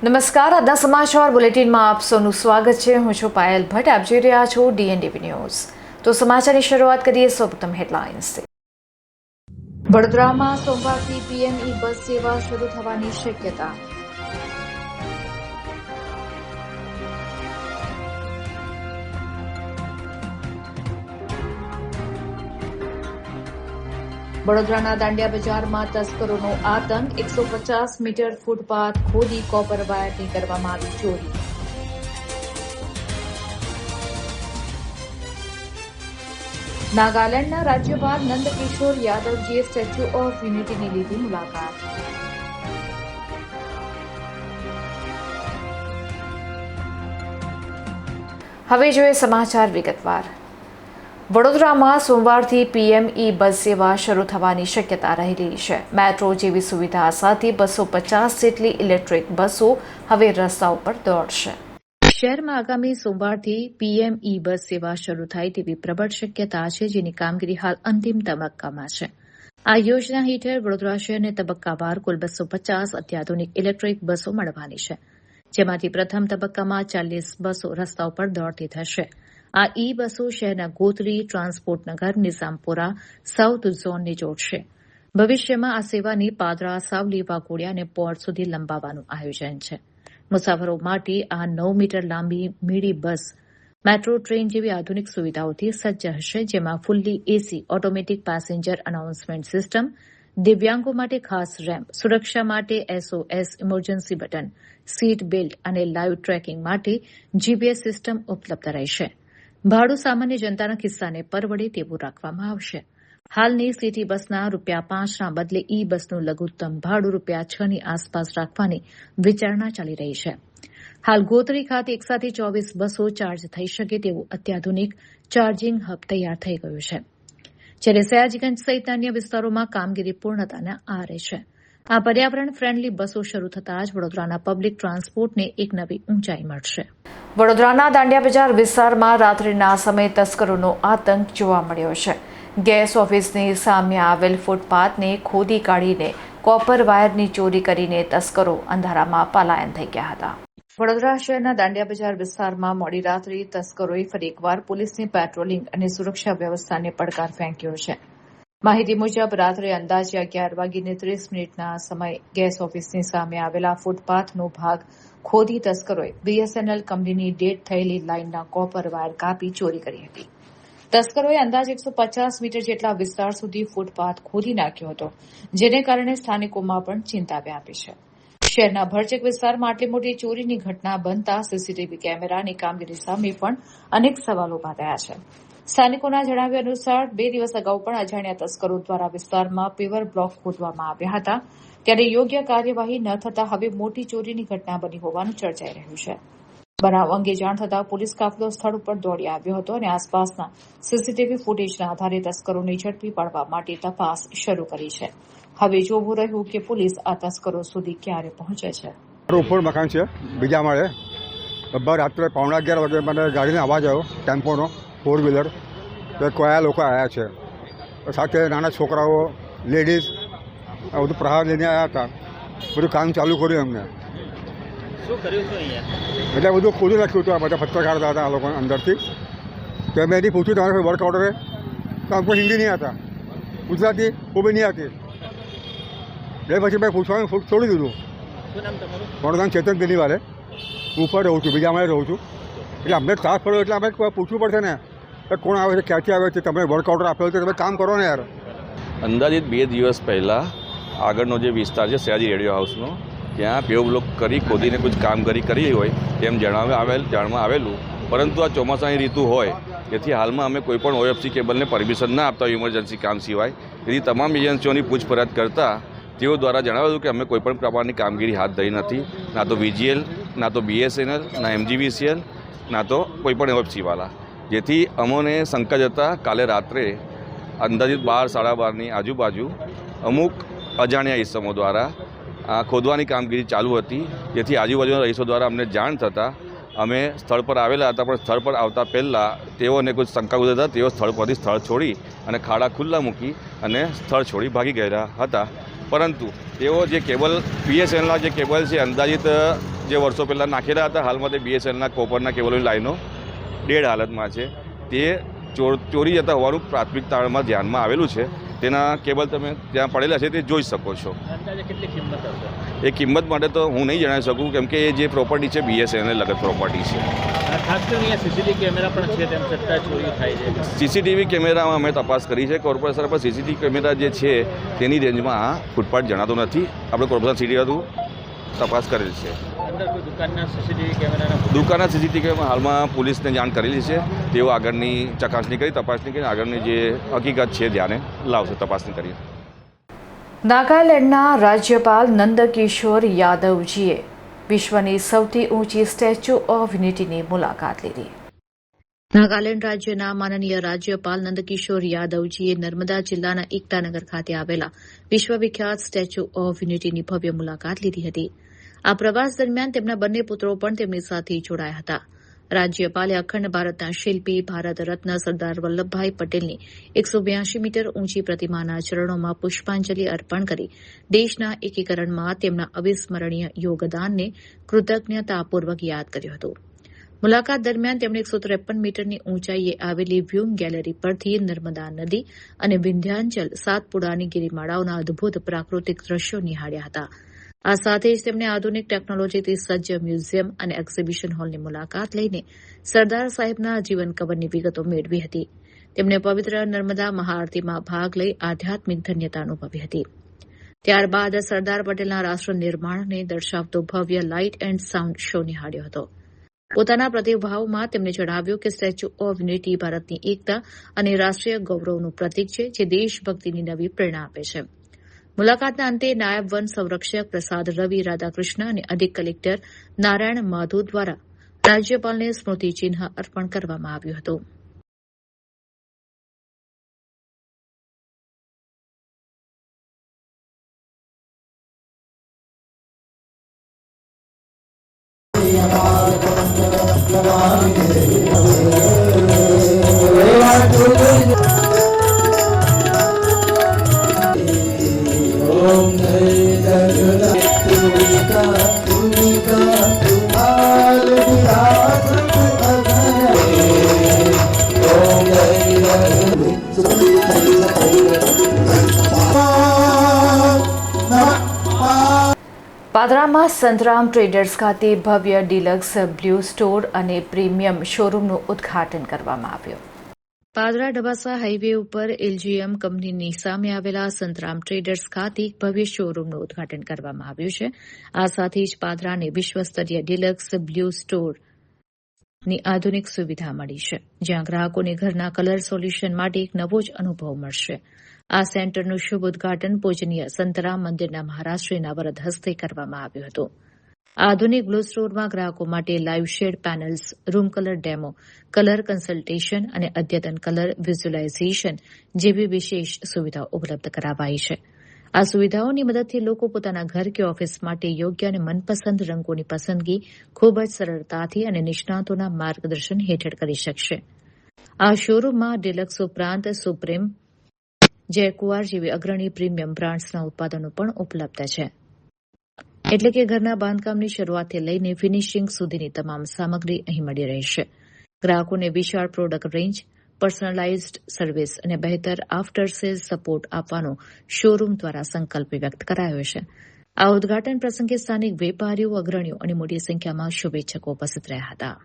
નમસ્કાર, આજના સમાચાર બુલેટિનમાં આપ સૌનું સ્વાગત છે. હું છું પાયલ ભટ્ટ. આપ જોઈ રહ્યા છો DNDV ન્યૂઝ. તો સમાચારની શરૂઆત કરીએ સૌપ્રથમ હેડલાઇન્સથી. વડોદરામાં સોમવારથી PME બસ સેવા શરૂ થવાની શક્યતા. વડોદરાના દાંડિયા બજારમાં તસ્કરોનો આતંક. 150 મીટર ફૂટપાથ ખોદી કોપર વાયરની કરવામાં આવી ચોરી. નાગાલેન્ડના રાજ્યપાલ નંદકિશોર યાદવજીએ સ્ટેચ્યુ ઓફ યુનિટીની લીધી મુલાકાત. હવે જોઈએ સમાચાર વિગતવાર. વડોદરામાં સોમવારથી PME બસ સેવા શરૂ થવાની શક્યતા રહેલી છે. મેટ્રો જેવી સુવિધા સાથે 250 જેટલી ઇલેક્ટ્રિક બસો હવે રસ્તા ઉપર દોડશે. શહેરમાં આગામી સોમવારથી PME બસ સેવા શરૂ થાય તેવી પ્રબળ શક્યતા છે, જેની કામગીરી હાલ અંતિમ તબક્કામાં છે. આ યોજના હેઠળ વડોદરા શહેરને તબક્કાવાર કુલ 250 અત્યાધુનિક ઇલેક્ટ્રિક બસો મળવાની છે, જેમાંથી પ્રથમ તબક્કામાં 40 બસો રસ્તા ઉપર દોડતી થશે. આ બસો શહેરના ગોત્રી, ટ્રાન્સપોર્ટનગર, નિઝામપુરા, સાઉથ ઝોનને જોડશે. ભવિષ્યમાં આ સેવાની પાદરા, સાવલી, વાઘોડિયા અને પોર્ટ સુધી લંબાવવાનું આયોજન છે. મુસાફરો માટે આ 9 મીટર લાંબી મીડી બસ મેટ્રો ટ્રેન જેવી આધુનિક સુવિધાઓથી સજ્જ હશે, જેમાં fully AC automatic passenger announcement system, દિવ્યાંગો માટે ખાસ રેમ્પ, સુરક્ષા માટે SOS emergency button, seat belt અને લાઇવ ટ્રેકિંગ માટે GPS સિસ્ટમ ઉપલબ્ધ રહેશે. ભાડું સામાન્ય જનતાના ખિસ્સાને પરવડે તેવું રાખવામાં આવશે. હાલની સિટી બસના ₹5ના બદલે બસનું લઘુત્તમ ભાડું ₹6ની આસપાસ રાખવાની વિચારણા ચાલી રહી છે. હાલ ગોત્રી ખાતે એકસાથે 24 બસો ચાર્જ થઈ શકે તેવું અત્યાધુનિક ચાર્જિંગ હબ તૈયાર થઈ ગયું છે, જ્યારે સયાજીગંજ સહિત અન્ય વિસ્તારોમાં કામગીરી પૂર્ણતાના આરે છે. આ પર્યાવરણ ફ્રેન્ડલી બસો શરૂ થતાં જ વડોદરાના પબ્લિક ટ્રાન્સપોર્ટને એક નવી ઊંચાઈ મળશે. વડોદરાના દાંડિયા બજાર વિસ્તારમાં રાત્રિના સમયે તસ્કરોનો આતંક જોવા મળ્યો છે. ગેસ ઓફિસની સામે આવેલ ફૂટપાથને ખોદી કાઢીને કોપર વાયરની ચોરી કરીને તસ્કરો અંધારામાં પલાયન થઈ ગયા હતા. વડોદરા શહેરના દાંડિયા બજાર વિસ્તારમાં મોડી રાત્રે તસ્કરોએ ફરી એકવાર પોલીસની પેટ્રોલિંગ અને સુરક્ષા વ્યવસ્થાને પડકાર ફેંક્યો છે. માહિતી મુજબ રાત્રે અંદાજે 11:30 સમયે ગેસ ઓફિસની સામે આવેલા ફૂટપાથનો ભાગ ખોદી તસ્કરોએ BSNL કંપનીની ડેડ થયેલી લાઇનના કોપર વાયર કાપી ચોરી કરી હતી. તસ્કરોએ અંદાજે 150 મીટર જેટલા વિસ્તાર સુધી ફૂટપાથ ખોદી નાખ્યો હતો, જેને કારણે સ્થાનિકોમાં પણ ચિંતા વ્યાપી છે. શહેરના ભરચક વિસ્તારમાં આટલી મોટી ચોરીની ઘટના બનતા CCTV કેમેરાની કામગીરી સામે પણ અનેક સવાલો ઉભા થયા છે. સ્થાનિકોના જણાવ્યા અનુસાર 2 દિવસ અગાઉ પણ અજાણ્યા તસ્કરો દ્વારા વિસ્તારમાં પેવર બ્લોક ખોદવામાં આવ્યા હતા, ત્યારે યોગ્ય કાર્યવાહી ન થતાં હવે મોટી ચોરીની ઘટના બની હોવાનું ચર્ચાઈ રહ્યું છે. બનાવ અંગે જાણ થતાં પોલીસ કાફલો સ્થળ ઉપર દોડી આવ્યો હતો અને આસપાસના CCTV ફૂટેજના આધારે તસ્કરોને ઝડપી પાડવા માટે તપાસ શરૂ કરી છે. હવે જોવું રહ્યું કે પોલીસ આ તસ્કરો સુધી ક્યારે પહોંચે છે. ઉપર મકાન છે, બીજા માળે. રાત્રે 11:15 વાગે મને ગાડીનો અવાજ આવ્યો, ટેમ્પોનો, 4 વ્હીલર. કયા લોકો આવ્યા છે, સાથે નાના છોકરાઓ, લેડીઝ, આ બધું પ્રહાર લઈને આવ્યા હતા. બધું કામ ચાલુ કર્યું એમને. શું કર્યું શું અહીંયા? એટલે બધું ખોલી નાખ્યું હતું. આ બધા પત્રકાર હતા આ લોકો અંદરથી. તો મેં એની પૂછ્યું તમારે વર્ક ઓર્ડર તો हमको હિન્દી નહીં आता, ગુજરાતી वो भी नहीं आती. એટલે પછી મેં પૂછવાનું છોડી દીધું. શું નામ તમારું? મારું નામ ચેતન બેનીવાલે. હું ઉપર રહું છું, બીજા માળે રહું છું. એટલે અમને ત્રાસ પડ્યો એટલે અમે પૂછવું પડશે ને કોણ આવે છે, ક્યાંથી આવે છે, તમે વર્ક ઓર્ડર આપેલો છે, તમે કામ કરો ને યાર. અંદાજિત 2 દિવસ પહેલાં આગળનો જે વિસ્તાર છે સયાજી રેડિયો હાઉસનો, ત્યાં પેવ બ્લોક કરી ખોદીને કોઈ કામગીરી કરી હોય તેમ જાણવા આવેલું. પરંતુ આ ચોમાસાની ઋતુ હોય તેથી હાલમાં અમે કોઈપણ OFC કેબલને પરમિશન ના આપતા ઇમરજન્સી કામ સિવાય. તેથી તમામ એજન્સીઓની પૂછપરછ કરતાં તેઓ દ્વારા જણાવ્યું કે અમે કોઈપણ પ્રકારની કામગીરી હાથ ધરી નથી, ના તો VGL, ના તો BSNL, ના MGVCL, ના તો કોઈપણ OFCવાળા. જેથી અમોને શંકા જતાં કાલે રાત્રે અંદાજિત 12-12:30ની આજુબાજુ અમુક અજાણ્યા ઇસમો દ્વારા ખોદવાની કામગીરી ચાલુ હતી. જેથી આજુબાજુના રહીશો દ્વારા અમને જાણ થતાં અમે સ્થળ પર આવેલા હતા, પણ સ્થળ પર આવતા પહેલાં તેઓને કોઈ શંકા હતા, તેઓ સ્થળ પરથી સ્થળ છોડી અને ખાડા ખુલ્લા મૂકી અને સ્થળ છોડી ભાગી ગયા હતા. પરંતુ તેઓ જે કેબલ BSNLના જે કેબલ છે અંદાજિત જે વર્ષો પહેલાં નાખેલા હતા, હાલમાં તે BSNLના કોપરના કેબલોની લાઈનો ડેડ હાલતમાં છે. તે ચોરી જતા હોવાનું પ્રાથમિક તારણમાં ધ્યાનમાં આવેલું છે. તેના કેબલ તમે ત્યાં પડેલા છે તે જોઈ શકો છો. અંદાજે કેટલી કિંમત હશે? એ કિંમત માટે તો હું નહીં જણાવી શકું, કેમ કે એ જે પ્રોપર્ટી છે BSNL લગત પ્રોપર્ટી છે. ખાસ કરીને અહીંયા CCTV કેમેરા પણ છે, તેમ છતાં ચોરી થાય છે. CCTV કેમેરામાં અમે તપાસ કરી છે. કોર્પોરેશન પર CCTV કેમેરા જે છે તેની રેન્જમાં આ ફૂટપાથ જણાતો નથી. આપણે કોર્પોરેશન સિટી હતું તપાસ કરેલ છે. અંદર કોઈ દુકાનના CCTV કેમેરાના દુકાનના CCTV કેમેરા હાલમાં પોલીસને જાણ કરેલી છે. તેઓ આગળની ચકાસણી કરી, તપાસણી કરી આગળની જે હકીકત છે ધ્યાને લાવશે તપાસણી કરી. નાગાલેન્ડના રાજ્યપાલ નંદકિશોર યાદવજીએ વિશ્વની સૌથી ઊંચી સ્ટેચ્યુ ઓફ યુનિટીની મુલાકાત લીધી. નાગાલેન્ડ રાજ્યના માનનીય રાજ્યપાલ નંદકિશોર યાદવજીએ નર્મદા જિલ્લાના એકતાનગર ખાતે આવેલા વિશ્વવિખ્યાત સ્ટેચ્યુ ઓફ યુનિટીની ભવ્ય મુલાકાત લીધી હતી. આ પ્રવાસ દરમિયાન તેમના બંને પુત્રો પણ તેમની સાથે જોડાયા હતા. રાજ્યપાલે અખંડ ભારતના શિલ્પી ભારત રત્ન સરદાર વલ્લભભાઈ પટેલની 182 મીટર ઊંચી પ્રતિમાના ચરણોમાં પુષ્પાંજલિ અર્પણ કરી દેશના એકીકરણમાં તેમના અવિસ્મરણીય યોગદાનને કૃતજ્ઞતાપૂર્વક યાદ કર્યું હતું. મુલાકાત દરમિયાન તેમણે 153 મીટરની ઊંચાઈએ આવેલી વ્યૂંગ ગેલેરી પરથી નર્મદા નદી અને વિંધ્યાચલ સાતપુડાની ગિરિમાળાઓના અદભુત પ્રાકૃતિક દ્રશ્યો નિહાળ્યા હતા. આ સાથે જ તેમણે આધુનિક ટેકનોલોજીથી સજ્જ મ્યુઝિયમ અને એક્ઝિબિશન હોલની મુલાકાત લઈને સરદાર સાહેબના જીવન કવરની વિગતો મેળવી હતી. તેમણે પવિત્ર નર્મદા મહાઆરતીમાં ભાગ લઈ આધ્યાત્મિક ધન્યતા અનુભવી હતી. ત્યારબાદ સરદાર પટેલના રાષ્ટ્ર નિર્માણને દર્શાવતો ભવ્ય લાઇટ એન્ડ સાઉન્ડ શો નિહાળ્યો હતો. પોતાના પ્રતિભાવમાં તેમણે જણાવ્યું કે સ્ટેચ્યુ ઓફ યુનિટી ભારતની એકતા અને રાષ્ટ્રીય ગૌરવનું પ્રતીક છે, જે દેશભક્તિની નવી પ્રેરણા આપે છે. મુલાકાતના અંતે નાયબ વન સંરક્ષક પ્રસાદ રવિ રાધાકૃષ્ણ અને અધિક કલેક્ટર નારાયણ માધુ દ્વારા રાજ્યપાલને સ્મૃતિચિહ્ન અર્પણ કરવામાં આવ્યું હતું. પાદરામાં સંતરામ ટ્રેડર્સ ખાતે ભવ્ય ડિલક્સ બ્લુ સ્ટોર અને પ્રીમિયમ શોરૂમનું ઉદ્ઘાટન કરવામાં આવ્યું. પાદરા ડબાસા હાઈવે ઉપર LGM કંપનીની સામે આવેલા સંતરામ ટ્રેડર્સ ખાતે ભવ્ય શોરૂમનું ઉદ્ઘાટન કરવામાં આવ્યું છે. આ સાથે જ પાદરાને વિશ્વસ્તરીય ડિલક્સ બ્લુ સ્ટોરની આધુનિક સુવિધા મળી છે, જ્યાં ગ્રાહકોને ઘરના કલર સોલ્યુશન માટે એક નવો જ અનુભવ મળશે. આ સેન્ટરનું શુભ ઉદ્ઘાટન પૂજનીય સંતરામ મંદિરના મહારાજશ્રીના વરદ હસ્તે કરવામાં આવ્યું હતું. આધુનિક બ્લુ સ્ટોરમાં ગ્રાહકો માટે live shade panels, room colour demo, colour consultation અને અદ્યતન કલર વિઝ્યુલાઇઝેશન જેવી વિશેષ સુવિધાઓ ઉપલબ્ધ કરાવાઈ છે. આ સુવિધાઓની મદદથી લોકો પોતાના ઘર કે ઓફિસ માટે યોગ્ય અને મનપસંદ રંગોની પસંદગી ખૂબ જ સરળતાથી અને નિષ્ણાતોના માર્ગદર્શન હેઠળ કરી શકશે. આ શોરૂમમાં ડિલક્સ ઉપરાંત સુપ્રીમ, જેકુઆર જેવી અગ્રણી પ્રીમિયમ બ્રાન્ડ્સના ઉત્પાદનો પણ ઉપલબ્ધ છે. એટલે કે ઘરના બાંધકામની શરૂઆતથી લઈને ફિનિશિંગ સુધીની તમામ સામગ્રી અહીં મળી રહેશે. ગ્રાહકોને વિશાળ પ્રોડક્ટ રેન્જ, પર્સનલાઇઝ્ડ સર્વિસ અને બહેતર આફ્ટર સેલ્સ સપોર્ટ આપવાનો શોરૂમ દ્વારા સંકલ્પ વ્યક્ત કરાયો છે. આ ઉદ્ઘાટન પ્રસંગે સ્થાનિક વેપારીઓ, અગ્રણીઓ અને મોટી સંખ્યામાં શુભેચ્છકો ઉપસ્થિત રહ્યા હતા.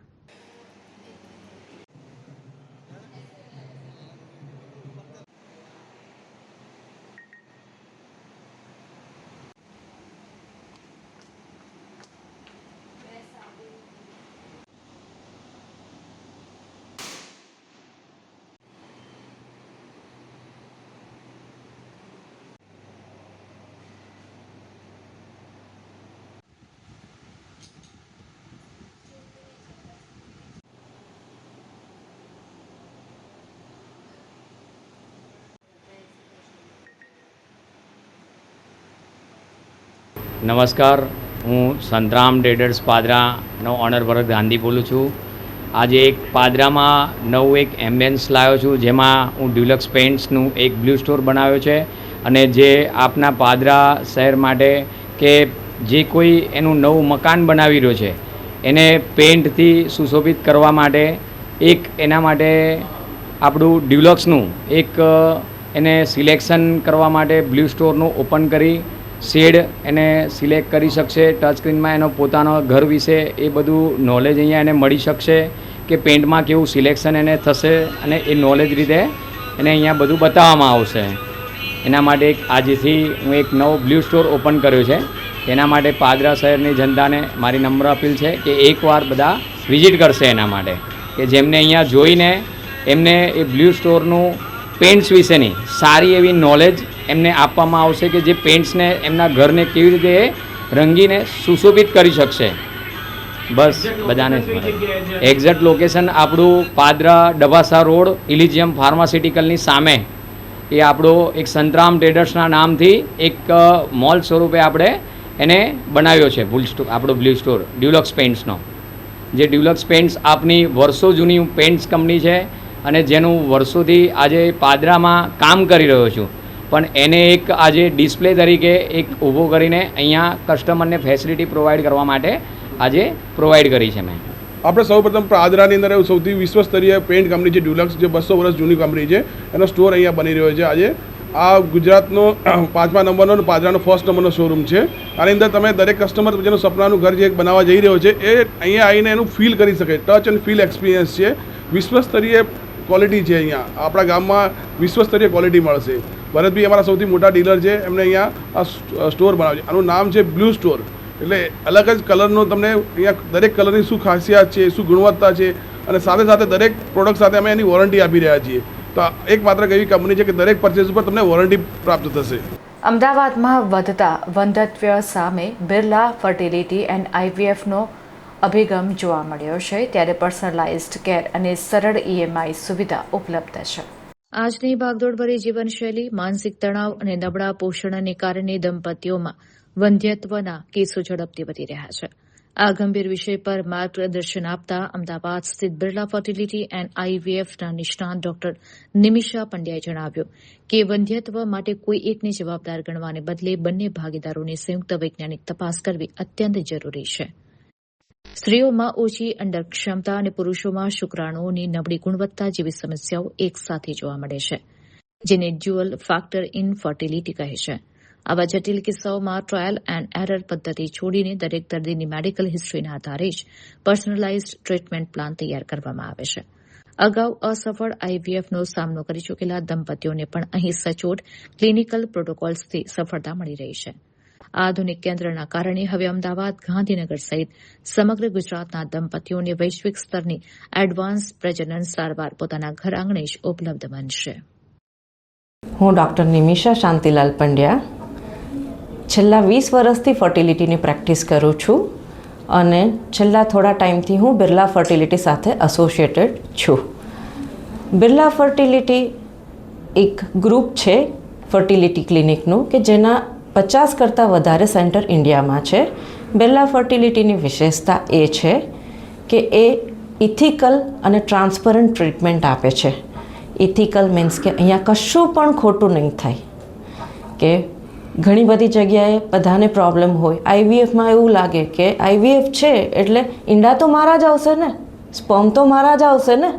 નમસ્કાર, હું સંતરામ ટ્રેડર્સ પાદરાનો ઓનર ભરત ગાંધી બોલું છું. આજે એક પાદરામાં નવું એક એમ્બિયન્સ લાવ્યો છું, જેમાં હું ડ્યુલક્સ પેઇન્ટ્સનું એક બ્લુ સ્ટોર બનાવ્યો છે અને જે આપના પાદરા શહેર માટે કે જે કોઈ એનું નવું મકાન બનાવી રહ્યો છે એને પેઇન્ટથી સુશોભિત કરવા માટે એક એના માટે આપણું ડ્યુલક્સનું એક એને સિલેક્શન કરવા માટે બ્લુ સ્ટોરનું ઓપન કરી શેડ એને સિલેક્ટ કરી શકશે. ટચ સ્ક્રીનમાં એનો પોતાનો ઘર વિશે એ બધું નોલેજ અહીંયા એને મળી શકશે કે પેઇન્ટમાં કેવું સિલેક્શન એને થશે અને એ નોલેજ રીતે એને અહીંયા બધું બતાવવામાં આવશે. એના માટે એક આજથી હું એક નવો બ્લુ સ્ટોર ઓપન કર્યો છે. એના માટે પાદરા શહેરની જનતાને મારી નમ્ર અપીલ છે કે એકવાર બધા વિઝિટ કરશે એના માટે કે જેમને અહીંયા જોઈને એમને એ બ્લુ સ્ટોરનું પેઇન્ટ્સ વિશેની સારી એવી નોલેજ એમને આપવામાં આવશે કે જે પેઇન્ટ્સને એમના ઘરને કેવી રીતે રંગીને સુશોભિત કરી શકશે. બસ બધાને એક્ઝેક્ટ લોકેશન આપણું પાદરા ડબાસા રોડ ઇલિજિયમ ફાર્માસ્યુટિકલની સામે એ આપણો એક સંતરામ ટ્રેડર્સના નામથી એક મોલ સ્વરૂપે આપણે એને બનાવ્યો છે આપણો બ્લુ સ્ટોર ડ્યુલક્સ પેઇન્ટ્સનો. જે ડ્યુલક્સ પેઇન્ટ્સ આપની વર્ષો જૂની પેઇન્ટ્સ કંપની છે અને જેનું વર્ષોથી આજે પાદરામાં કામ કરી રહ્યો છું, પણ એને એક આજે ડિસ્પ્લે તરીકે એક ઊભો કરીને અહીંયા કસ્ટમરને ફેસિલિટી પ્રોવાઈડ કરવા માટે આજે પ્રોવાઈડ કરી છે મેં. આપણે સૌપ્રથમ પાદરાની અંદર એવું સૌથી વિશ્વસ્તરીય પેઇન્ટ કંપની છે ડ્યુલક્સ, જે 200 વર્ષ જૂની કંપની છે, એનો સ્ટોર અહીંયા બની રહ્યો છે. આજે આ ગુજરાતનો 5મા નંબરનો અને પાદરાનો 1st નંબરનો શોરૂમ છે. આની અંદર તમે દરેક કસ્ટમર જેનું સપનાનું ઘર જે બનાવવા જઈ રહ્યો છે એ અહીંયા આવીને એનું ફીલ કરી શકે. ટચ એન્ડ ફીલ એક્સપિરિયન્સ છે. વિશ્વસ્તરીય ક્વોલિટી છે. અહીંયા આપણા ગામમાં વિશ્વસ્તરીય ક્વોલિટી મળશે. ભરતભાઈ અમારા સૌથી મોટા ડીલર છે, એમને અહીંયા આ સ્ટોર બનાવે છે. આનું નામ છે બ્લુ સ્ટોર. એટલે અલગ જ કલરનો તમને અહીંયા દરેક કલરની શું ખાસિયત છે, શું ગુણવત્તા છે, અને સાથે સાથે દરેક પ્રોડક્ટ સાથે અમે એની વોરંટી આપી રહ્યા છીએ. તો એકમાત્ર એવી કંપની છે કે દરેક પરચેઝ ઉપર તમને વોરંટી પ્રાપ્ત થશે. અમદાવાદમાં વધતા વંધત્વ સામે બિરલા ફર્ટિલિટી એન્ડ IVFનો અભિગમ જોવા મળ્યો છે, ત્યારે પર્સનલાઇઝ્ડ કેર અને સરળ EMI સુવિધા ઉપલબ્ધ છે. આજની ભાગદોડભરી જીવનશૈલી, માનસિક તણાવ અને નબળા પોષણને કારણે દંપતીઓમાં વંધ્યત્વના કેસો ઝડપથી વધી રહ્યા છે. આ ગંભીર વિષય પર માર્ગદર્શન આપતા અમદાવાદ સ્થિત બિરલા ફર્ટિલિટી એન્ડ IVFના નિષ્ણાત ડોક્ટર નિમિષા પંડ્યાએ જણાવ્યું કે વંધ્યત્વ માટે કોઈ એકને જવાબદાર ગણવાને બદલે બંને ભાગીદારોની સંયુક્ત વૈજ્ઞાનિક તપાસ કરવી અત્યંત જરૂરી છે. સ્ત્રીઓમાં ઓછી અંડર ક્ષમતા અને પુરુષોમાં શુક્રાણુઓની નબળી ગુણવત્તા જેવી સમસ્યાઓ એક સાથે જોવા મળે છે, જેને ડ્યુઅલ ફેક્ટર ઇનફર્ટિલિટી કહે છે. આવા જટિલ કિસ્સાઓમાં ટ્રાયલ એન્ડ એરર પદ્ધતિ છોડીને દરેક દર્દીની મેડિકલ હિસ્ટ્રીના આધારે જ પર્સનલાઇઝ્ડ ટ્રીટમેન્ટ પ્લાન તૈયાર કરવામાં આવે છે. અગાઉ અસફળ IVFનો સામનો કરી ચૂકેલા દંપતીઓને પણ અહીં સચોટ ક્લિનિકલ પ્રોટોકોલ્સથી સફળતા મળી રહી છે. આધુનિક કેન્દ્રના કારણે હવે અમદાવાદ, ગાંધીનગર સહિત સમગ્ર ગુજરાતના દંપતીઓને વૈશ્વિક સ્તરની એડવાન્સ પ્રજનન સારવાર પોતાના ઘર આંગણે જ ઉપલબ્ધ બનશે. હું ડૉક્ટર નિમિષા શાંતિલાલ પંડ્યા છેલ્લા 20 વર્ષથી ફર્ટિલિટીની પ્રેક્ટિસ કરું છું અને છેલ્લા થોડા ટાઈમથી હું બિરલા ફર્ટિલિટી સાથે એસોસિએટેડ છું. બિરલા ફર્ટિલિટી એક ગ્રુપ છે ફર્ટિલિટી ક્લિનિકનું કે જેના 50 કરતાં વધારે સેન્ટર ઇન્ડિયામાં છે. બિરલા ફર્ટિલિટીની વિશેષતા એ છે કે એ ઇથિકલ અને ટ્રાન્સપરન્ટ ટ્રીટમેન્ટ આપે છે. ઇથિકલ મીન્સ કે અહીંયા કશું પણ ખોટું નહીં થાય. કે ઘણી બધી જગ્યાએ બધાને પ્રોબ્લેમ હોય. IVFમાં એવું લાગે કે IVF છે એટલે ઈંડા તો મારા જ આવશે ને, સ્પર્મ તો મારા જ આવશે ને,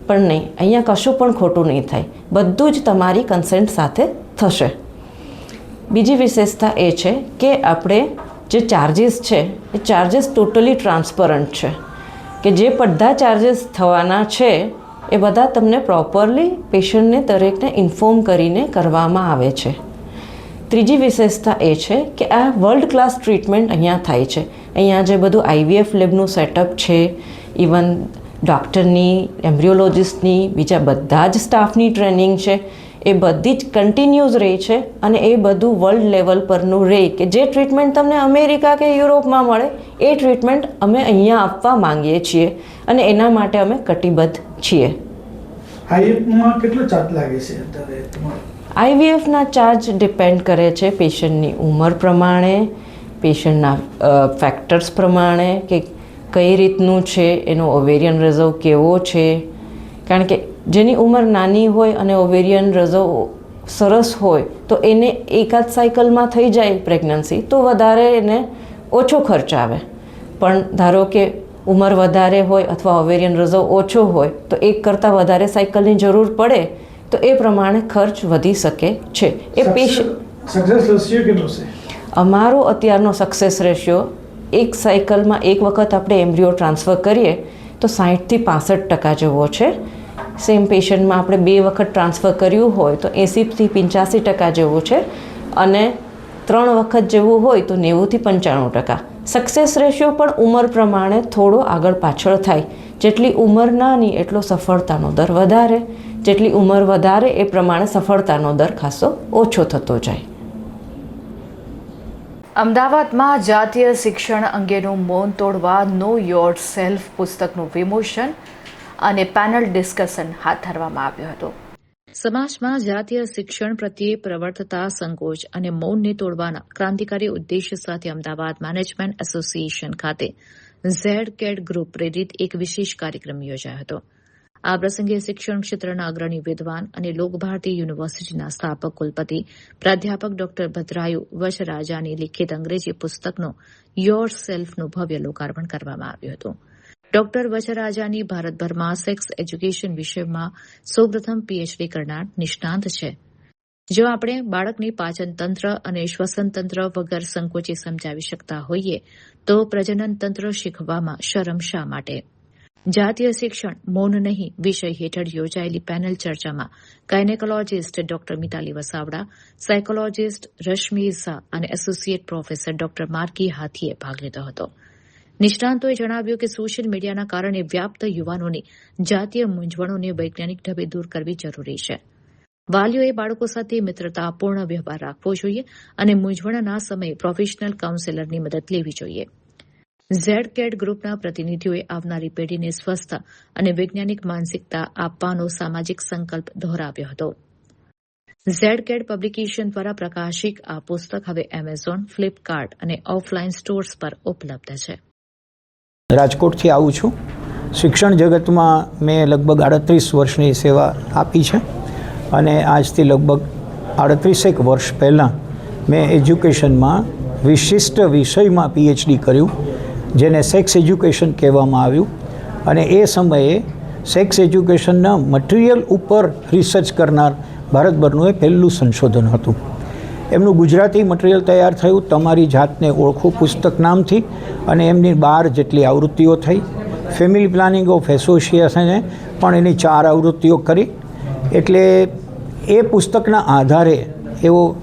પણ નહીં, અહીંયા કશું પણ ખોટું નહીં થાય. બધું જ તમારી કન્સેન્ટ સાથે થશે. બીજી વિશેષતા એ છે કે આપણે જે ચાર્જીસ છે એ ચાર્જીસ ટોટલી ટ્રાન્સપરન્ટ છે, કે જે બધા ચાર્જીસ થવાના છે એ બધા તમને પ્રોપરલી પેશન્ટને દરેકને ઇન્ફોર્મ કરીને કરવામાં આવે છે. ત્રીજી વિશેષતા એ છે કે આ વર્લ્ડ ક્લાસ ટ્રીટમેન્ટ અહીંયા થાય છે. અહીંયા જે બધું IVF લેબનું સેટઅપ છે, ઇવન ડૉક્ટરની, એમ્બ્રિયોલોજિસ્ટની, બીજા બધા જ સ્ટાફની ટ્રેનિંગ છે, એ બધી જ કન્ટિન્યુઅસ રહે છે અને એ બધું વર્લ્ડ લેવલ પરનું રહે કે જે ટ્રીટમેન્ટ તમને અમેરિકા કે યુરોપમાં મળે એ ટ્રીટમેન્ટ અમે અહીંયા આપવા માંગીએ છીએ અને એના માટે અમે કટિબદ્ધ છીએ. IVFમાં કેટલો ચાર્જ લાગે છે અત્યારે તમારો? IVFના ચાર્જ ડિપેન્ડ કરે છે પેશન્ટની ઉંમર પ્રમાણે, પેશન્ટના ફેક્ટર્સ પ્રમાણે કે કઈ રીતનું છે, એનો ઓવેરિયન રિઝર્વ કેવો છે. કારણ કે જેની ઉંમર નાની હોય અને ઓવેરિયન રિઝર્વ સરસ હોય તો એને એકાદ સાયકલમાં થઈ જાય પ્રેગ્નન્સી તો વધારે એને ઓછો ખર્ચ આવે. પણ ધારો કે ઉંમર વધારે હોય અથવા ઓવેરિયન રિઝર્વ ઓછો હોય તો એક કરતાં વધારે સાયકલની જરૂર પડે તો એ પ્રમાણે ખર્ચ વધી શકે છે. એ સક્સેસ રેશિયો કેટલો છે? અમારો અત્યારનો સક્સેસ રેશિયો એક સાયકલમાં એક વખત આપણે એમ્બ્રિયો ટ્રાન્સફર કરીએ તો 60થી 65% જેવો છે. સેમ પેશન્ટમાં આપણે 2 વખત ટ્રાન્સફર કર્યું હોય તો 80થી 85% જેવું છે અને 3 વખત જેવું હોય તો 90થી 95%. સક્સેસ રેશિયો પણ ઉંમર પ્રમાણે થોડો આગળ પાછળ થાય. જેટલી ઉંમર નાની એટલો સફળતાનો દર વધારે, જેટલી ઉંમર વધારે એ પ્રમાણે સફળતાનો દર ખાસો ઓછો થતો જાય. અમદાવાદમાં જાતીય શિક્ષણ અંગેનું મૌન તોડવા નો યોર સેલ્ફ પુસ્તકનું વિમોચન અને પેનલ ડિસ્કશન હાથ ધરવામાં આવ્યું હતું. સમાજમાં જાતીય શિક્ષણ પ્રત્યે પ્રવર્તતા સંકોચ અને મૌનને તોડવાના ક્રાંતિકારી ઉદ્દેશ્ય સાથે અમદાવાદ મેનેજમેન્ટ એસોસિએશન ખાતે ઝેડ-કેડ ગ્રુપ પ્રેરિત એક વિશેષ કાર્યક્રમ યોજાયો હતો. આ પ્રસંગે શિક્ષણ ક્ષેત્રના અગ્રણી વિદ્વાન અને લોકભારતી યુનિવર્સિટીના સ્થાપક કુલપતિ પ્રાધ્યાપક ડોક્ટર ભદ્રાયુ વચરાજાની લિખિત અંગ્રેજી પુસ્તકનું યોર સેલ્ફનું ભવ્ય લોકાર્પણ કરવામાં આવ્યું હતું. ડોક્ટર વચરાજાની ભારતભરમાં સેક્સ એજ્યુકેશન વિષયમાં સૌપ્રથમ પીએચડી કરનાર નિષ્ણાંત છે. જો આપણે બાળકની પાચન તંત્ર અને શ્વસન તંત્ર વગર સંકોચે સમજાવી શકતા હોઈએ તો પ્રજનન તંત્ર શીખવામાં શરમ શા માટે? જાતીય શિક્ષણ મૌન નહીં વિષય હેઠળ યોજાયેલી પેનલ ચર્ચામાં gynaecologist doctor Mitali Vasavada, psychologist Rashmi Jha અને એસોસિએટ પ્રોફેસર ડોક્ટર માર્કી હાથીએ ભાગ લીધો હતો. નિષ્ણાંતોએ જણાવ્યું કે સોશિયલ મીડિયાના કારણે વ્યાપ્ત યુવાનોની જાતીય મૂંઝવણોને વૈજ્ઞાનિક ઢબે દૂર કરવી જરૂરી છે. વાલીઓએ બાળકો સાથે મિત્રતાપૂર્ણ વ્યવહાર રાખવો જોઈએ અને મૂંઝવણના સમયે પ્રોફેશનલ કાઉન્સેલરની મદદ લેવી જોઈએ. ઝેડ-કેડ ગ્રુપના પ્રતિનિધિઓએ આવનારી પેઢીને સ્વસ્થ અને વૈજ્ઞાનિક માનસિકતા આપવાનો સામાજિક સંકલ્પ દોહરાવ્યો હતો. ઝેડ-કેડ પબ્લિકેશન દ્વારા પ્રકાશિત આ પુસ્તક હવે એમેઝોન, ફ્લિપકાર્ટ અને ઓફલાઈન સ્ટોર્સ પર ઉપલબ્ધ છે. રાજકોટથી આવું છું. શિક્ષણ જગતમાં મેં લગભગ 38 વર્ષની સેવા આપી છે અને આજથી લગભગ 38 વર્ષ પહેલાં મેં એજ્યુકેશનમાં વિશિષ્ટ વિષયમાં પીએચડી કર્યું જેને સેક્સ એજ્યુકેશન કહેવામાં આવ્યું અને એ સમયે સેક્સ એજ્યુકેશનના મટીરિયલ ઉપર રિસર્ચ કરનાર ભારતભરનું એ પહેલું સંશોધન હતું. એમનું ગુજરાતી મટીરિયલ તૈયાર થયું તમારી જાતને ઓળખો પુસ્તક નામથી અને એમની 12 જેટલી આવૃત્તિઓ થઈ. ફેમિલી પ્લાનિંગ ઓફ એસોસિએશને પણ એની 4 આવૃત્તિઓ કરી. એટલે એ પુસ્તકના આધારે એવો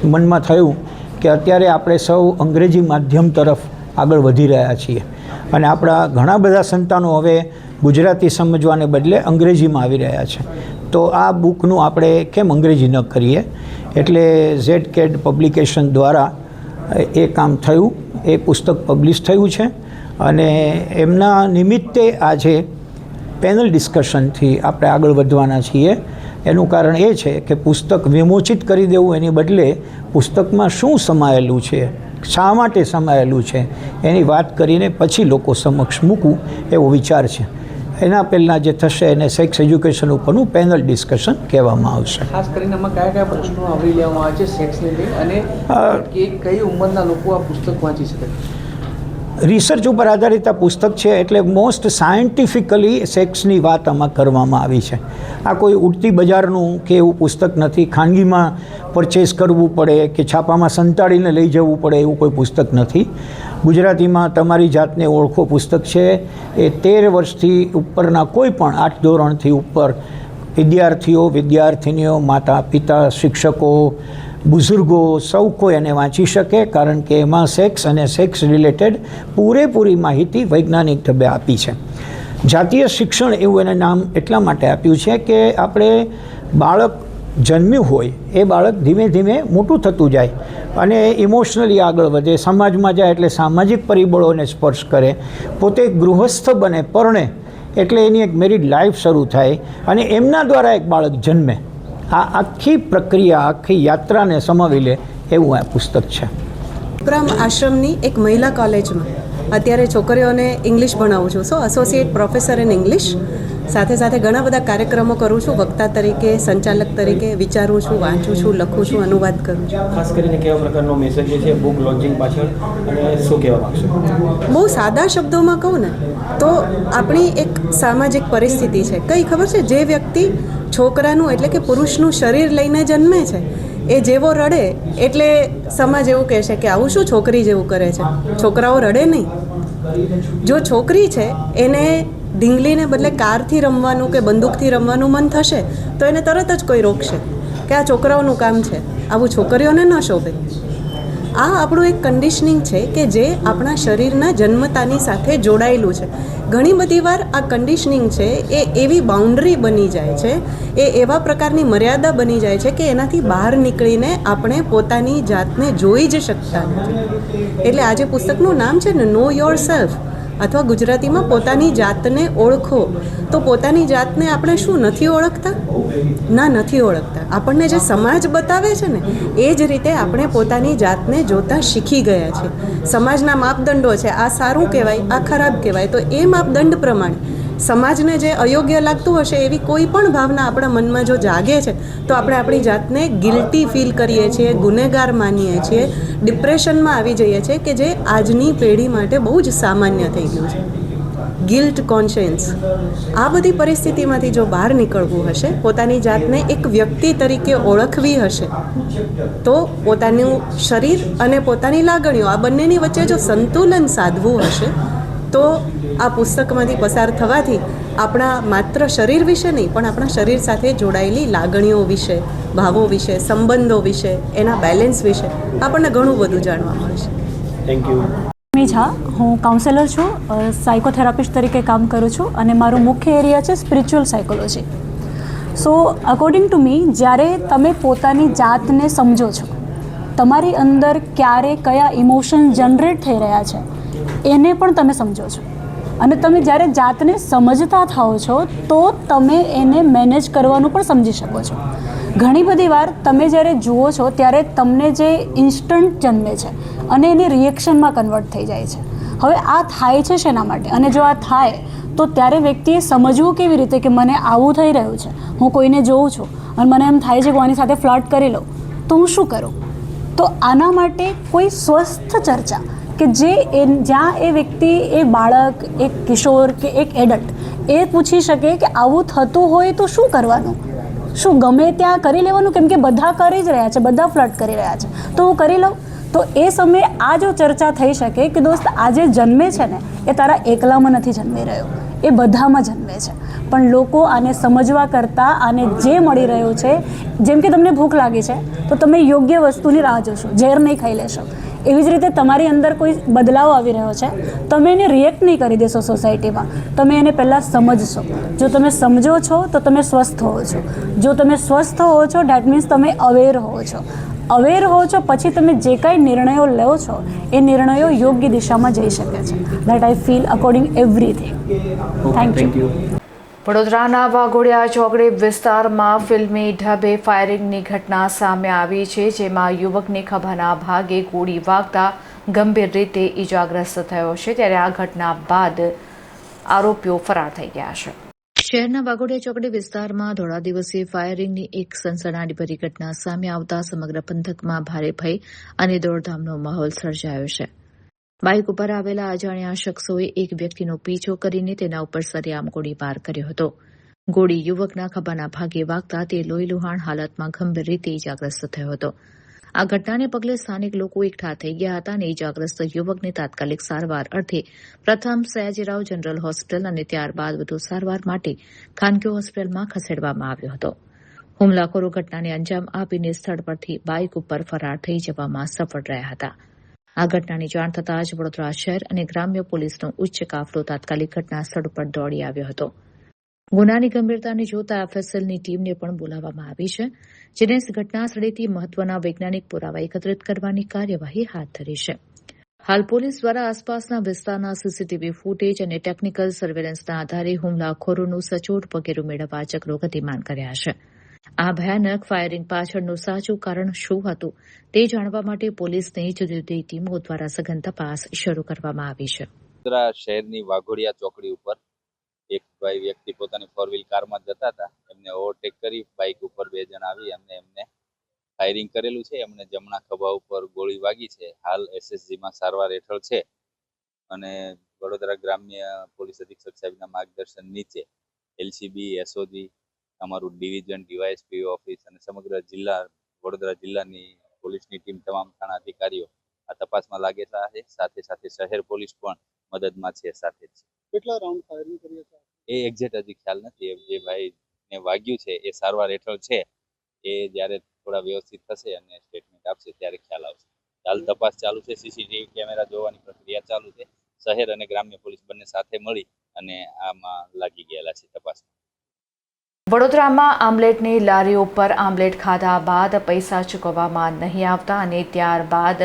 મનમાં થયું કે અત્યારે આપણે સૌ અંગ્રેજી માધ્યમ તરફ આગળ વધી રહ્યા છીએ અને આપણા ઘણા બધા સંતાનો હવે ગુજરાતી સમજવાને બદલે અંગ્રેજીમાં આવી રહ્યા છે. તો આ બુકનું આપણે કેમ અંગ્રેજી ન કરીએ? એટલે ઝેડ-કેડ પબ્લિકેશન દ્વારા એ કામ થયું. એ પુસ્તક પબ્લિશ થયું છે અને એમના નિમિત્તે આજે પેનલ ડિસ્કશનથી આપણે આગળ વધવાના છીએ. એનું કારણ એ છે કે પુસ્તક વિમોચિત કરી દેવું એની બદલે પુસ્તકમાં શું સમાયેલું છે, શા માટે સમાયેલું છે એની વાત કરીને પછી લોકો સમક્ષ મૂકવું એવો વિચાર છે. એના પહેલાં જે થશે એને સેક્સ એજ્યુકેશન ઉપરનું પેનલ ડિસ્કશન કહેવામાં આવશે. ખાસ કરીને આમાં કયા પ્રશ્નો આવરી લેવામાં આવે છે સેક્સને લઈને અને કઈ ઉંમરના લોકો આ પુસ્તક વાંચી શકે? રિસર્ચ ઉપર આધારિત આ પુસ્તક છે એટલે મોસ્ટ સાયન્ટિફિકલી સેક્સની વાત આમાં કરવામાં આવી છે. આ કોઈ ઉડતી બજારનું કે એવું પુસ્તક નથી. ખાનગીમાં પરચેસ કરવું પડે કે છાપામાં સંતાડીને લઈ જવું પડે એવું કોઈ પુસ્તક નથી. ગુજરાતીમાં તમારી જાતને ઓળખો પુસ્તક છે. એ 13 વર્ષથી ઉપરના કોઈ પણ 8 ધોરણથી ઉપર વિદ્યાર્થીઓ, વિદ્યાર્થિનીઓ, માતા પિતા, શિક્ષકો, બુઝુર્ગો સૌ કોઈ એને વાંચી શકે કારણ કે એમાં સેક્સ અને સેક્સ રિલેટેડ પૂરેપૂરી માહિતી વૈજ્ઞાનિક ઢબે આપી છે. જાતીય શિક્ષણ એવું એને નામ એટલા માટે આપ્યું છે કે આપણે બાળક જન્મ્યું હોય એ બાળક ધીમે ધીમે મોટું થતું જાય અને ઇમોશનલી આગળ વધે, સમાજમાં જાય એટલે સામાજિક પરિબળોને સ્પર્શ કરે, પોતે ગૃહસ્થ બને, પરણે એટલે એની એક મેરિડ લાઈફ શરૂ થાય અને એમના દ્વારા એક બાળક જન્મે. આ આખી પ્રક્રિયા, આખી યાત્રાને સમાવી લે એવું આ પુસ્તક છે. પ્રામ આશ્રમની એક મહિલા કોલેજમાં અત્યારે છોકરીઓને ઇંગ્લિશ ભણાવું છું. એસોસિએટ પ્રોફેસર ઇન ઇંગ્લિશ સાથે સાથે ઘણા બધા કાર્યક્રમો કરું છું. વક્તા તરીકે, સંચાલક તરીકે વિચારું છું, વાંચું છું, લખું છું, અનુવાદ કરું છું. ખાસ કરીને કેવા પ્રકારનો મેસેજ છે બુક લોન્ચિંગ પાછળ અને શું કહેવા માગશો? બહુ સાદા શબ્દોમાં કહું ને તો આપણી એક સામાજિક પરિસ્થિતિ છે. કઈ ખબર છે? જે વ્યક્તિ છોકરાનું એટલે કે પુરુષનું શરીર લઈને જન્મે છે એ જેવો રડે એટલે સમાજ એવું કહે છે કે આવું શું છોકરી જેવું કરે છે. છોકરાઓ રડે નહીં. જો છોકરી છે એને ઢીંગલીને બદલે કારથી રમવાનું કે બંદૂકથી રમવાનું મન થશે તો એને તરત જ કોઈ રોકશે કે આ છોકરાઓનું કામ છે, આવું છોકરીઓને ન શોભે. આ આપણું એક કન્ડિશનિંગ છે કે જે આપણા શરીરના જન્મતાની સાથે જોડાયેલું છે. ઘણી બધી વાર આ કન્ડિશનિંગ છે એ એવી બાઉન્ડ્રી બની જાય છે, એ એવા પ્રકારની મર્યાદા બની જાય છે કે એનાથી બહાર નીકળીને આપણે પોતાની જાતને જોઈ જ શકતા નથી. એટલે આજે પુસ્તકનું નામ છે ને નો યોર સેલ્ફ, અથવા ગુજરાતીમાં પોતાની જાતને ઓળખો. તો પોતાની જાતને આપણે શું નથી ઓળખતા? ના, નથી ઓળખતા. આપણને જે સમાજ બતાવે છે ને એ જ રીતે આપણે પોતાની જાતને જોતા શીખી ગયા છે. સમાજના માપદંડો છે, આ સારું કહેવાય, આ ખરાબ કહેવાય. તો એ માપદંડ પ્રમાણે સમાજને જે અયોગ્ય લાગતું હશે એવી કોઈ પણ ભાવના આપણા મનમાં જો જાગે છે તો આપણે આપણી જાતને ગિલ્ટી ફીલ કરીએ છીએ, ગુનેગાર માનીએ છીએ, ડિપ્રેશનમાં આવી જઈએ છીએ કે જે આજની પેઢી માટે બહુ જ સામાન્ય થઈ ગયું છે. ગિલ્ટ કોન્શિયન્સ, આ બધી પરિસ્થિતિમાંથી જો બહાર નીકળવું હશે, પોતાની જાતને એક વ્યક્તિ તરીકે ઓળખવી હશે, તો પોતાનું શરીર અને પોતાની લાગણીઓ આ બંનેની વચ્ચે જો સંતુલન સાધવું હશે તો આ પુસ્તકમાંથી પસાર થવાથી આપણા માત્ર શરીર વિશે નહીં પણ આપણા શરીર સાથે જોડાયેલી લાગણીઓ વિશે, ભાવો વિશે, સંબંધો વિશે, એના બેલેન્સ વિશે આપણને ઘણું બધું જાણવા મળશે. Thank you. ઝા, હું કાઉન્સેલર છું, સાયકોથેરાપિસ્ટ તરીકે કામ કરું છું અને મારું મુખ્ય એરિયા છે spiritual psychology. So according to me, જ્યારે તમે પોતાની જાતને સમજો છો, તમારી અંદર ક્યારે કયા ઇમોશન જનરેટ થઈ રહ્યા છે એને પણ તમે સમજો છો, અને તમે જ્યારે જાતને સમજતા થાઓ છો તો તમે એને મેનેજ કરવાનું પણ સમજી શકો છો. ઘણી બધી વાર તમે જ્યારે જુઓ છો ત્યારે તમને જે ઇન્સ્ટન્ટ જન્મે છે અને એની રિએક્શનમાં કન્વર્ટ થઈ જાય છે. હવે આ થાય છે શેના માટે? અને જો આ થાય તો ત્યારે વ્યક્તિએ સમજવું કેવી રીતે કે મને આવું થઈ રહ્યું છે, હું કોઈને જોઉં છું અને મને એમ થાય છે કે હું આની સાથે ફ્લર્ટ કરી લઉં તો હું શું કરું? તો આના માટે કોઈ સ્વસ્થ ચર્ચા કે જે જ્યાં એ વ્યક્તિ, એ બાળક, એક કિશોર કે એક એડલ્ટ એ પૂછી શકે કે આવું થતું હોય તો શું કરવાનું? શું ગમે ત્યાં કરી લેવાનું? કેમ કે બધા કરી જ રહ્યા છે, બધા ફ્લર્ટ કરી રહ્યા છે, તો હું કરી લઉં. તો એ સમયે આ જો ચર્ચા થઈ શકે કે દોસ્ત આ જે જન્મે છે ને એ તારા એકલામાં નથી જન્મી રહ્યો, એ બધામાં જન્મે છે. પણ લોકો આને સમજવા કરતાં આને જે મળી રહ્યું છે, જેમ કે તમને ભૂખ લાગી છે તો તમે યોગ્ય વસ્તુની રાહ જોશો, ઝેર નહીં ખાઈ લેશો. એવી જ રીતે તમારી અંદર કોઈ બદલાવ આવી રહ્યો છે, તમે એને રિએક્ટ નહીં કરી દેશો સોસાયટીમાં, તમે એને પહેલાં સમજશો. જો તમે સમજો છો તો તમે સ્વસ્થ હો છો. જો તમે સ્વસ્થ હો છો ડેટ મીન્સ તમે અવેર હો છો. અવેર હો છો પછી તમે જે કાંઈ નિર્ણયો લો છો એ નિર્ણયો યોગ્ય દિશામાં જઈ શકે છે. That I feel according everything. Thank you. વડોદરાના વાઘોડિયા ચોકડી વિસ્તારમાં ફિલ્મી ઢબે ફાયરિંગની ઘટના સામે આવી છે, જેમાં યુવકને ખભાના ભાગે ગોળી વાગતા ગંભીર રીતે ઈજાગ્રસ્ત થયો છે. ત્યારે આ ઘટના બાદ આરોપીઓ ફરાર થઈ ગયા છે. શહેરના વાઘોડિયા ચોકડી વિસ્તારમાં ધોળા દિવસે ફાયરિંગની એક સનસનાટીભરી ઘટના સામે આવતા સમગ્ર પંથકમાં ભારે ભય અને દોડધામનો માહોલ સર્જાયો છે. બાઇક ઉપર આવેલા અજાણ્યા શખ્સોએ એક વ્યક્તિનો પીછો કરીને તેના ઉપર સરેઆમ ગોળીબાર કર્યો હતો. ગોળી યુવકના ખભાના ભાગે વાગતા તે લોહીલુહાણ હાલતમાં ગંભીર રીતે ઇજાગ્રસ્ત થયો હતો. આ ઘટનાને પગલે સ્થાનિક લોકો એકઠા થઈ ગયા હતા અને ઇજાગ્રસ્ત યુવકને તાત્કાલિક સારવાર અર્થે પ્રથમ સયાજીરાવ જનરલ હોસ્પિટલ અને ત્યારબાદ વધુ સારવાર માટે ખાનગી હોસ્પિટલમાં ખસેડવામાં આવ્યો હતો. હુમલાખોરો ઘટનાને અંજામ આપીને સ્થળ પરથી બાઇક ઉપર ફરાર થઈ જવામાં સફળ રહ્યા હતા. આ ઘટનાની જાણ થતાં જ વડોદરા શહેર અને ગ્રામ્ય પોલીસનો ઉચ્ચ કાફલો તાત્કાલિક ઘટના સ્થળ પર દોડી આવ્યો હતો. ગુનાની ગંભીરતાને જોતા એફએસએલની ટીમને પણ બોલાવવામાં આવી છે, જેને ઘટના સ્થળેથી મહત્વના વૈજ્ઞાનિક પુરાવા એકત્રિત કરવાની કાર્યવાહી હાથ ધરી છે. હાલ પોલીસ દ્વારા આસપાસના વિસ્તારના સીસીટીવી ફૂટેજ અને ટેકનિકલ સર્વેલન્સના આધારે હુમલાખોરોનું સચોટ પગેરું મેળવવા ચક્રો ગતિમાન કર્યા છે. આ ભયાનક ફાયરિંગ પાછળનું સાચું કારણ શું હતું તે જાણવા માટે પોલીસની જુદી જુદી ટીમો દ્વારા સઘન તપાસ શરૂ કરવામાં આવી છે. શહેરની વાઘોડિયા ચોકડી ઉપર એક ભાઈ વ્યક્તિ પોતાની 4 વ્હીલ કારમાં જતા હતા, એમને ઓવરટેક કરી બાઇક ઉપર 2 જણ આવી એમને ફાયરિંગ કરેલું છે. એમને જમણા ખભા ઉપર ગોળી વાગી છે. હાલ એસએસજીમાં સારવાર હેઠળ છે અને વડોદરા ગ્રામ્ય પોલીસ અધિક્ષક સાહેબના માર્ગદર્શન નીચે એલસીબી, એસઓજી, અમારું ડિવિઝન, ડીવાયએસપી ઓફિસ અને સમગ્ર જિલ્લા વડોદરા જિલ્લાની પોલીસની ટીમ, તમામ થાણા અધિકારીઓ આ તપાસમાં લાગેલા છે. સાથે સાથે શહેર પોલીસ પણ મદદમાં છે સાથે જ. કેટલા રાઉન્ડ ફાયરિંગ કર્યા હતા એ એક્ઝેક્ટ હજી ખ્યાલ નથી. જે ભાઈને વાગ્યું છે એ સારવાર હેઠળ છે. એ જ્યારે થોડા વ્યવસ્થિત થશે અને સ્ટેટમેન્ટ આપશે ત્યારે ખ્યાલ આવશે. હાલ તપાસ ચાલુ છે. સીસીટીવી કેમેરા જોવાની પ્રક્રિયા ચાલુ છે. શહેર અને ગ્રામ્ય પોલીસ બંને સાથે મળી અને આમાં લાગી ગયેલા છે તપાસમાં. વડોદરામાં આમલેટની લારીઓ પર આમલેટ ખાધા બાદ પૈસા ચૂકવવામાં નહીં આવતા અને ત્યારબાદ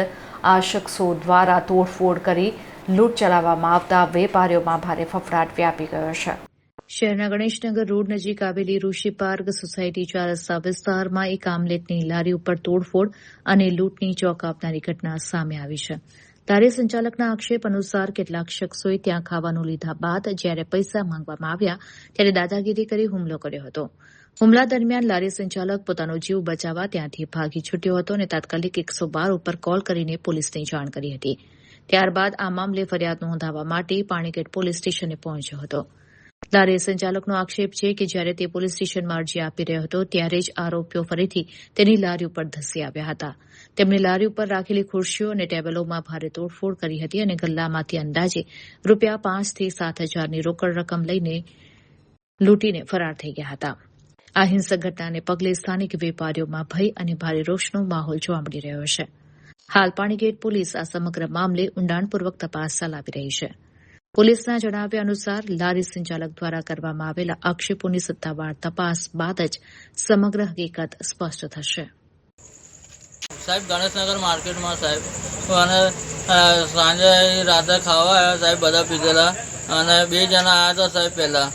આ શખ્સો દ્વારા તોડફોડ કરી લૂંટ ચલાવવામાં આવતા વેપારીઓમાં ભારે ફફડાટ વ્યાપી ગયો છે. શહેરના ગણેશનગર રોડ નજીક આવેલી ઋષિ પાર્ક સોસાયટી 4 રસ્તા વિસ્તારમાં એક આમલેટની લારી ઉપર તોડફોડ અને લૂંટની ચોંકાવનારી ઘટના સામે આવી છે. લારી સંચાલકના આક્ષેપ અનુસાર કેટલાક શખ્સોએ ત્યાં ખાવાનું લીધા બાદ જ્યારે પૈસા માંગવામાં આવ્યા ત્યારે દાદાગીરી કરી હુમલો કર્યો હતો. હુમલા દરમિયાન લારી સંચાલક પોતાનો જીવ બચાવવા ત્યાંથી ભાગી છૂટ્યો હતો અને તાત્કાલિક 112 ઉપર કોલ કરીને પોલીસને જાણ કરી હતી. ત્યારબાદ આ મામલે ફરિયાદ નોંધાવવા માટે પાણીગેટ પોલીસ સ્ટેશને પહોંચ્યો હતો. લારી સંચાલકનો આક્ષેપ છે કે જ્યારે તે પોલીસ સ્ટેશનમાં અરજી આપી રહ્યો હતો ત્યારે જ આરોપીઓ ફરીથી તેની લારી ઉપર ધસી આવ્યા હતા. તેમણે લારી ઉપર રાખેલી ખુરશીઓ અને ટેબલોમાં ભારે તોડફોડ કરી હતી અને ગલ્લામાંથી અંદાજે ₹5,000 થી 7,000ની રોકડ રકમ લઈને લૂંટીને ફરાર થઈ ગયા હતા. આ હિંસક ઘટનાને પગલે સ્થાનિક વેપારીઓમાં ભય અને ભારે રોષનો માહોલ જોવા મળી રહ્યો છે. હાલ પાણીગેટ પોલીસ આ સમગ્ર મામલે ઊંડાણપૂર્વક તપાસ ચલાવી રહી છે. પોલીસના જણાવ્યા અનુસાર લારી સંચાલક દ્વારા કરવામાં આવેલા આક્ષેપોની સત્તાવાર તપાસ બાદ જ સમગ્ર હકીકત સ્પષ્ટ થશે. સાહેબ ગણેશનગર માર્કેટમાં સાહેબ અને સાંજે રાતે ખાવા આવ્યા સાહેબ, બધા પીધેલા અને 2 જણા આવ્યા હતા સાહેબ પહેલાં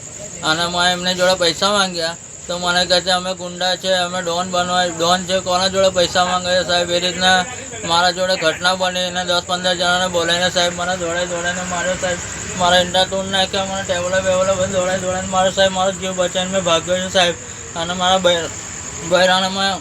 અને મેં એમને જોડે પૈસા માંગ્યા તો મને કહે છે અમે ગુંડા છે, અમે ડોન છે, કોના જોડે પૈસા માંગે છે સાહેબ. એ રીતના મારા જોડે ઘટના બની અને 10-15 જણાને બોલાવીને સાહેબ મને દોડાઈને માર્યો સાહેબ. મારા ઈંડા તોડ નાખ્યા, મને ટેબલો બધું દોડાઈને માર્યો સાહેબ. મારો જીવ બચાવીને મેં ભાગ્યો છું સાહેબ. અને મારા બૈરાને મેં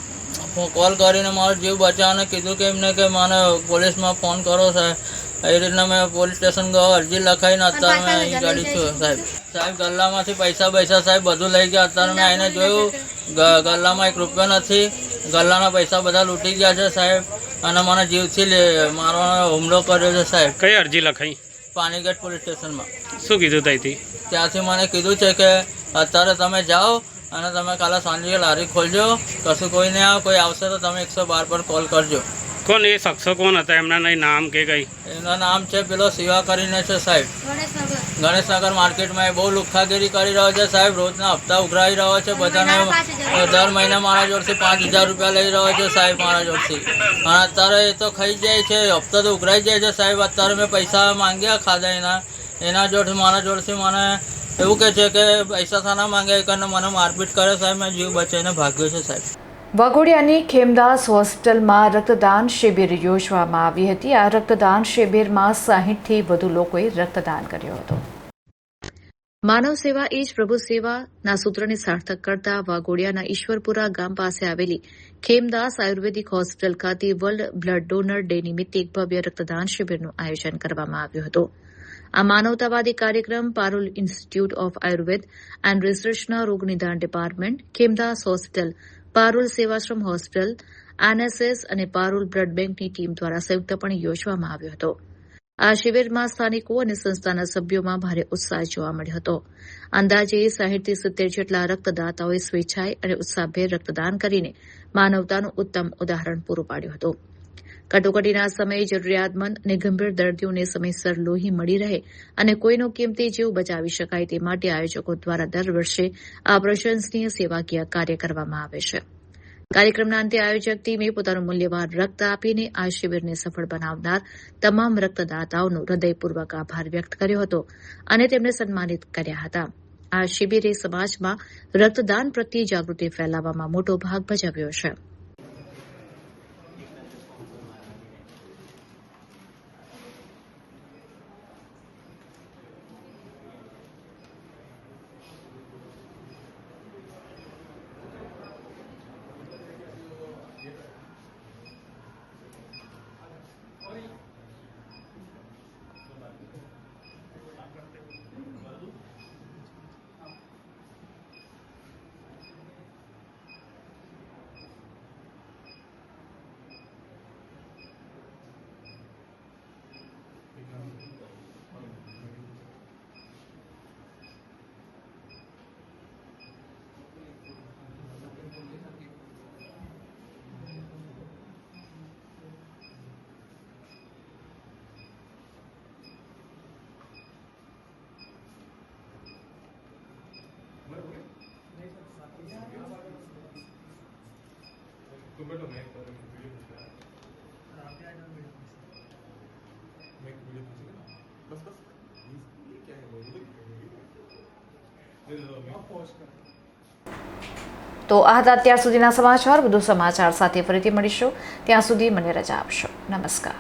કોલ કરીને મારો જીવ બચાવવાને કીધું કે એમને કે મને પોલીસમાં ફોન કરો સાહેબ. એ રીતના મેં પોલીસ સ્ટેશન ગયો, અરજી લખાઈને અત્યારે મેં અહીં ગાડી છું સાહેબ. સાહેબ ગલ્લામાંથી પૈસા સાહેબ બધું લઈ ગયા. અત્યારે મેં આવીને જોયું ગલ્લામાં ₹1 નથી. ગલ્લાના પૈસા બધા લૂંટી ગયા છે સાહેબ અને મને જીવથી મારવાનો હુમલો કર્યો છે સાહેબ. કઈ અરજી લખાઈ? પાણીગેટ પોલીસ સ્ટેશનમાં. શું કીધું ત્યાંથી? ત્યાંથી મને કીધું છે કે અત્યારે તમે જાઓ અને તમે કાલે સાંજે લારી ખોલજો, કશું કોઈ નહીં આવે, કોઈ આવશે તો તમે 112 પર કોલ કરજો. કોણ એ શખ્સો કોણ હતા? એમના નહીં નામ કે કઈ? એનું નામ છે પેલો શિવા કરીને છે સાહેબ. ગણેશનગર માર્કેટમાં એ બહુ લુખ્ખાગીરી કરી રહ્યો છે સાહેબ. રોજના હપ્તા ઉઘરાવી રહ્યો છે બધાને. દર મહિને મારા જોડથી ₹5,000 લઈ રહ્યો છે સાહેબ મારા જોડથી. અને અત્યારે એ તો ખાઈ જાય છે, હપ્તા તો ઉઘરાઈ જાય છે સાહેબ. અત્યારે મેં પૈસા માંગ્યા ખાધા એના જોડથી મારા જોડથી મને એવું કહે છે કે પૈસા ખાના માંગ્યા કરીને મને મારપીટ કરે સાહેબ. મેં જીવ બચાવીને ભાગ્યો છે સાહેબ. વાઘોડિયાની ખેમદાસ હોસ્પિટલમાં રક્તદાન શિબિર યોજવામાં આવી હતી. આ રક્તદાન શિબિરમાં 60થી વધુ લોકોએ રક્તદાન કર્યું હતું. માનવ સેવા એ જ પ્રભુ સેવાના સૂત્રને સાર્થક કરતા વાઘોડિયાના ઈશ્વરપુરા ગામ પાસે આવેલી ખેમદાસ આયુર્વેદિક હોસ્પિટલ ખાતે વર્લ્ડ બ્લડ ડોનર ડે નિમિત્તે એક ભવ્ય રક્તદાન શિબિરનું આયોજન કરવામાં આવ્યું હતું. આ માનવતાવાદી કાર્યક્રમ Parul institute of Ayurveda and રિસર્ચના રોગનિદાન department, Khemdas hospital, Parul Sevashram hospital, NSS અને પારુલ બ્લડ બેંકની ટીમ દ્વારા સંયુક્તપણે યોજવામાં આવ્યો હતો. આ શિબિરમાં સ્થાનિકો અને સંસ્થાના સભ્યોમાં ભારે ઉત્સાહ જોવા મળ્યો હતો. અંદાજે 60થી 70 જેટલા રક્તદાતાઓએ સ્વેચ્છાએ અને ઉત્સાહભેર રક્તદાન કરીને માનવતાનું ઉત્તમ ઉદાહરણ પૂરું પાડ્યું હતું. કટોકટીના સમયે જરૂરિયાતમંદ અને ગંભીર દર્દીઓને સમયસર લોહી મળી રહે અને કોઈનો કિંમતી જીવ બચાવી શકાય તે માટે આયોજકો દ્વારા દર વર્ષે આ પ્રશંસનીય સેવાકીય કાર્ય કરવામાં આવે છે. કાર્યક્રમના અંતે આયોજક ટીમે પોતાનું મૂલ્યવાન રક્ત આપીને આ શિબિરને સફળ બનાવનાર તમામ રક્તદાતાઓનો હૃદયપૂર્વક આભાર વ્યક્ત કર્યો હતો અને તેમને સન્માનિત કર્યા હતા. આ શિબિરે સમાજમાં રક્તદાન પ્રત્યે જાગૃતિ ફેલાવવામાં મોટો ભાગ ભજવ્યો છે. તો આ હતા અત્યાર સુધીના સમાચાર. વધુ સમાચાર સાથે ફરીથી મળીશું. ત્યાં સુધી મને રજા આપશો. નમસ્કાર.